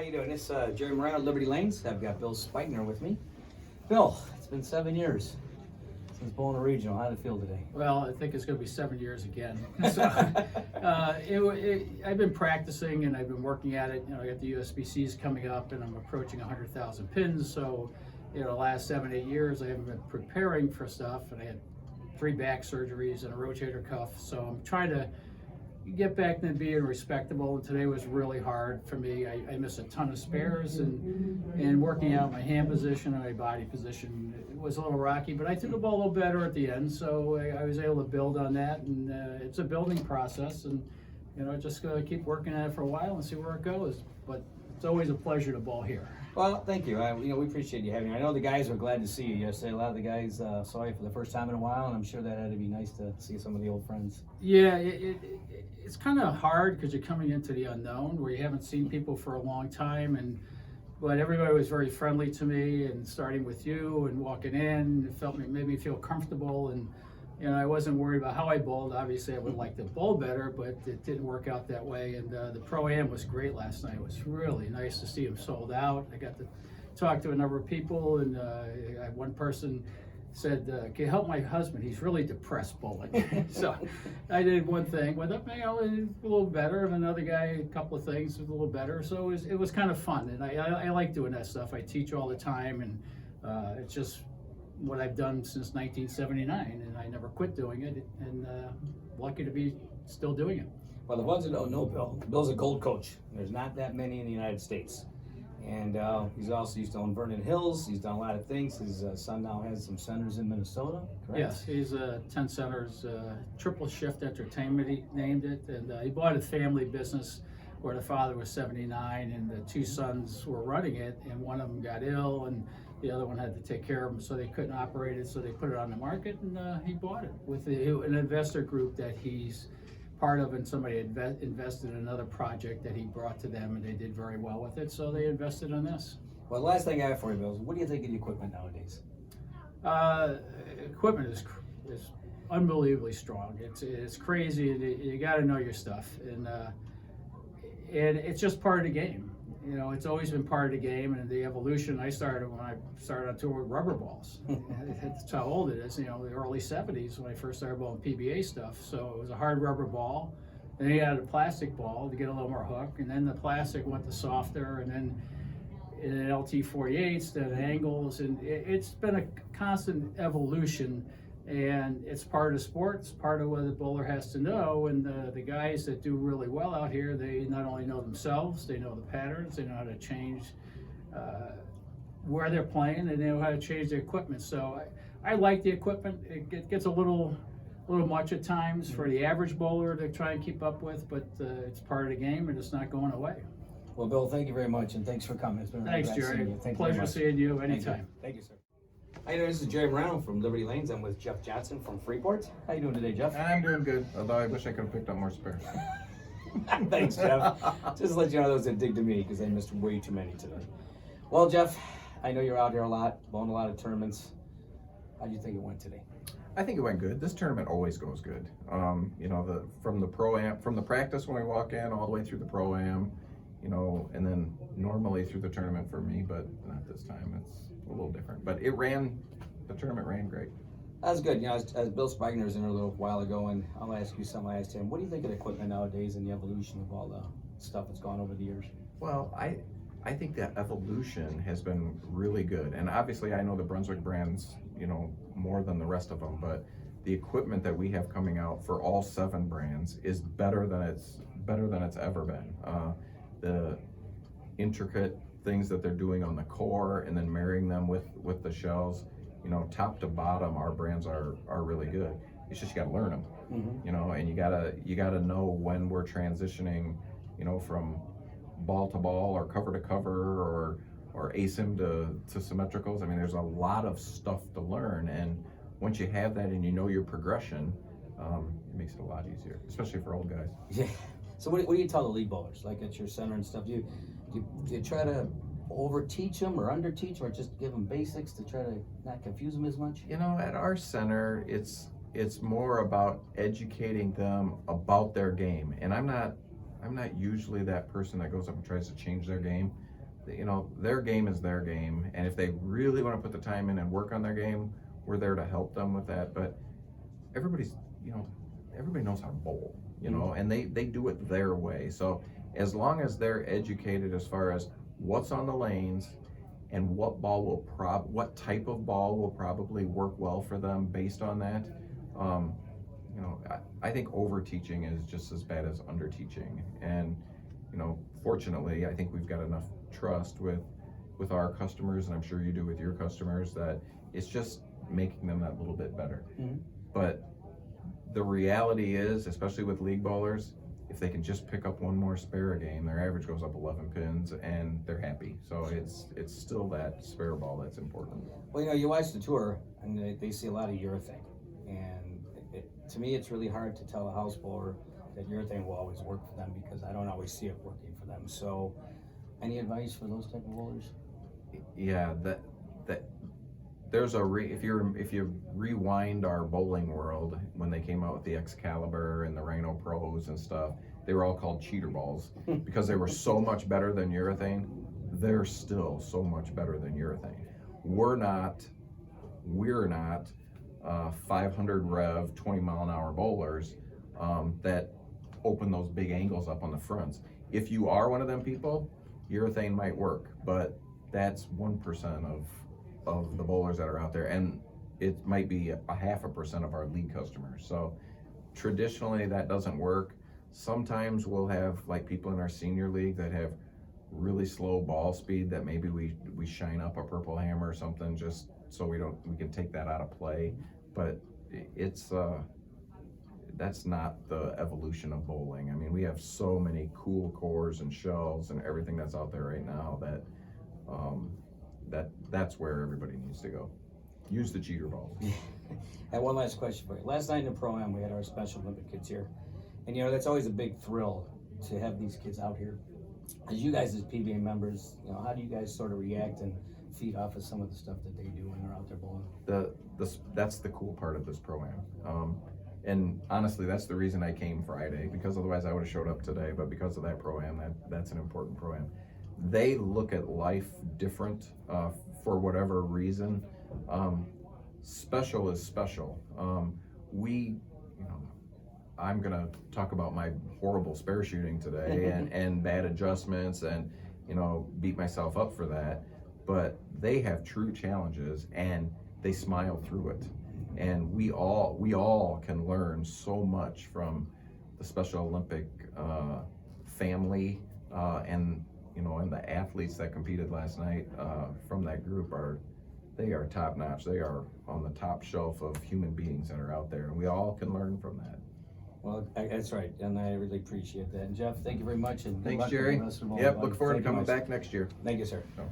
you doing? This Jerry Morano, Liberty Lanes. I've got Bill Spigner with me. Bill, it's been 7 years since bowling a regional. How did it feel today? Well, I think it's going to be 7 years again. So, I've been practicing and I've been working at it. I got the USBCs coming up and I'm approaching 100,000 pins. So, the last 7-8 years I haven't been preparing for stuff, and I had 3 back surgeries and a rotator cuff. So I'm trying to get back to being respectable, and today was really hard for me. I missed a ton of spares, and working out my hand position and my body position, it was a little rocky, but I threw the ball a little better at the end, so I was able to build on that, and it's a building process, and just gotta keep working at it for a while and see where it goes. But it's always a pleasure to bowl here. Well, thank you. We appreciate you having me. I know the guys were glad to see you yesterday. A lot of the guys saw you for the first time in a while, and I'm sure that had to be nice to see some of the old friends. Yeah, it's kind of hard because you're coming into the unknown where you haven't seen people for a long time, but everybody was very friendly to me, and starting with you and walking in, it made me feel comfortable, and I wasn't worried about how I bowled. Obviously, I would like to bowl better, but it didn't work out that way. And the Pro-Am was great last night. It was really nice to see them sold out. I got to talk to a number of people, and one person said, "Can you help my husband? He's really depressed bowling." So I did one thing with him, a little better, and another guy, a couple of things, a little better. So it was kind of fun, and I like doing that stuff. I teach all the time, and it's just what I've done since 1979, and I never quit doing it, and lucky to be still doing it. Well, the ones that don't know Bill's a gold coach. There's not that many in the United States. And he's also used to own Vernon Hills. He's done a lot of things. His son now has some centers in Minnesota, correct? Yes, he's 10 centers, Triple Shift Entertainment, he named it. And he bought a family business where the father was 79 and the 2 sons were running it, and one of them got ill and the other one had to take care of him, so they couldn't operate it, so they put it on the market, and he bought it with an investor group that he's part of, and somebody invested in another project that he brought to them, and they did very well with it, so they invested in this. Well, the last thing I have for you, Bill, is what do you think of the equipment nowadays? Equipment is unbelievably strong. It's crazy. You got to know your stuff, and it's just part of the game. It's always been part of the game, and the evolution. I started when I started on tour with rubber balls. That's how old it is. The early 70s when I first started bowling PBA stuff. So it was a hard rubber ball. Then you added a plastic ball to get a little more hook, and then the plastic went to softer, and then in LT48s, then angles, and it's been a constant evolution. And it's part of the sport, it's part of what the bowler has to know, and the guys that do really well out here, they not only know themselves, they know the patterns, they know how to change where they're playing, and they know how to change their equipment. So I like the equipment. It gets a little much at times for the average bowler to try and keep up with, but it's part of the game, and it's not going away. Well, Bill, thank you very much, and thanks for coming. It's been Thanks, really nice Jerry. seeing you. Thank you Pleasure very much. seeing you anytime. Thank you, sir. How you doing? This is Jerry Morano from Liberty Lanes. I'm with Jeff Johnson from Freeport. How you doing today, Jeff? I'm doing good, although I wish I could have picked up more spares. Thanks, Jeff. Just to let you know those that dig to me, because I missed way too many today. Well, Jeff, I know you're out here a lot, bowling a lot of tournaments. How do you think it went today? I think it went good. This tournament always goes good. From the Pro-Am, from the practice when we walk in all the way through the Pro-Am, and then normally through the tournament for me, but not this time. It's a little different. But the tournament ran great. That's good. As Bill Spigner was in a little while ago, and I'll ask you something I asked him. What do you think of the equipment nowadays and the evolution of all the stuff that's gone over the years? Well, I think that evolution has been really good. And obviously I know the Brunswick brands, more than the rest of them, but the equipment that we have coming out for all 7 brands is better than it's ever been. The intricate things that they're doing on the core and then marrying them with the shells, top to bottom, our brands are really good. It's just you got to learn them, and you gotta know when we're transitioning, from ball to ball or cover to cover or asim to symmetricals. I mean, there's a lot of stuff to learn, and once you have that and you know your progression, it makes it a lot easier, especially for old guys. Yeah. So what do you tell the league bowlers, like at your center and stuff? Do you try to over teach them or under teach, or just give them basics to try to not confuse them as much? At our center, it's more about educating them about their game, and I'm not usually that person that goes up and tries to change their game. you know, their game is their game, and if they really want to put the time in and work on their game, we're there to help them with that. But everybody's, you know, everybody knows how to bowl, you know, and they do it their way. So as long as they're educated as far as what's on the lanes and what what type of ball will probably work well for them based on that, you know, I think over teaching is just as bad as under teaching. And you know, fortunately, I think we've got enough trust with our customers, and I'm sure you do with your customers, that it's just making them that little bit better. But the reality is, especially with league bowlers, if they can just pick up one more spare a game, their average goes up 11 pins and they're happy. So it's still that spare ball that's important. Well, you know, you watch the tour and they see a lot of urethane, and to me it's really hard to tell a house bowler that urethane will always work for them, because I don't always see it working for them. So any advice for those type of bowlers? Yeah, that there's if you rewind our bowling world, when they came out with the Excalibur and the Rhino Pros and stuff, they were all called cheater balls because they were so much better than urethane. They're still so much better than urethane. We're not 500 rev 20 mile an hour bowlers that open those big angles up on the fronts. If you are one of them people, urethane might work, but that's 1% of the bowlers that are out there, and it might be a 0.5% of our league customers. So traditionally that doesn't work. Sometimes we'll have like people in our senior league that have really slow ball speed that maybe we shine up a purple hammer or something just so we can take that out of play. But it's that's not the evolution of bowling. I mean, we have so many cool cores and shells and everything that's out there right now that that's where everybody needs to go. Use the cheater balls. I have one last question for you. Last night in the Pro-Am, we had our Special Olympic kids here. And you know, that's always a big thrill to have these kids out here. As you guys as PBA members, you know, how do you guys sort of react and feed off of some of the stuff that they do when they're out there bowling? That's the cool part of this Pro-Am. And honestly, that's the reason I came Friday, because otherwise I would have showed up today, but because of that Pro-Am, that's an important Pro-Am. They look at life different for whatever reason. Special is special. I'm gonna talk about my horrible spare shooting today and bad adjustments and, you know, beat myself up for that. But they have true challenges and they smile through it. And we all can learn so much from the Special Olympic family, and you know, and the athletes that competed last night from that group are top notch. They are on the top shelf of human beings that are out there, and we all can learn from that. Well, that's right, and I really appreciate that. And Jeff, thank you very much. And thanks, Jerry. Yep, look forward to coming back next year. Thank you, sir. So.